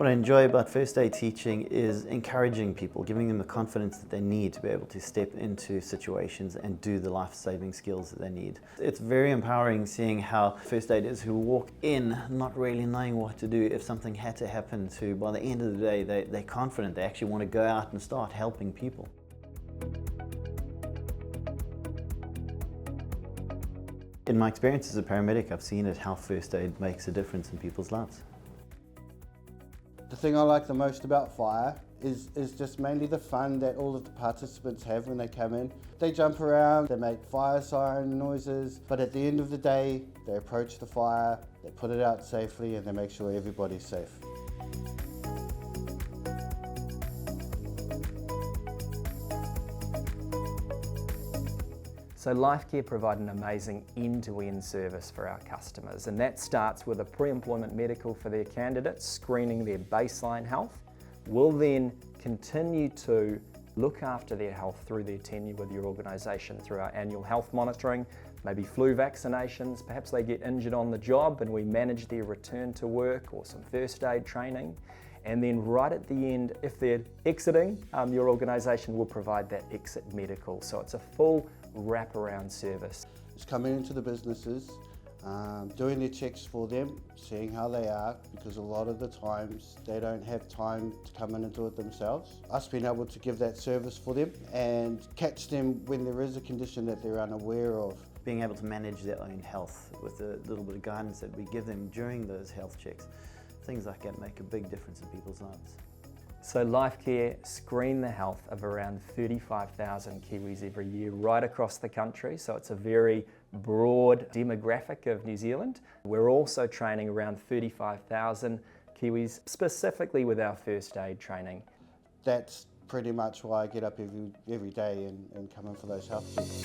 What I enjoy about first aid teaching is encouraging people, giving them the confidence that they need to be able to step into situations and do the life-saving skills that they need. It's very empowering seeing how first aiders who walk in not really knowing what to do if something had to happen to, by the end of the day, they're confident, they actually want to go out and start helping people. In my experience as a paramedic, I've seen it how first aid makes a difference in people's lives. The thing I like the most about fire is just mainly the fun that all of the participants have when they come in. They jump around, they make fire siren noises, but at the end of the day, they approach the fire, they put it out safely, and they make sure everybody's safe. So LifeCare provide an amazing end-to-end service for our customers, and that starts with a pre-employment medical for their candidates, screening their baseline health. We'll then continue to look after their health through their tenure with your organisation through our annual health monitoring, maybe flu vaccinations, perhaps they get injured on the job and we manage their return to work, or some first aid training. And then right at the end, if they're exiting, your organisation will provide that exit medical. So it's a full wraparound service. It's coming into the businesses, doing their checks for them, seeing how they are, because a lot of the times they don't have time to come in and do it themselves. Us being able to give that service for them and catch them when there is a condition that they're unaware of. Being able to manage their own health with a little bit of guidance that we give them during those health checks. Things like that make a big difference in people's lives. So LifeCare screen the health of around 35,000 Kiwis every year right across the country, so it's a very broad demographic of New Zealand. We're also training around 35,000 Kiwis specifically with our first aid training. That's pretty much why I get up every day and come in for those health checks.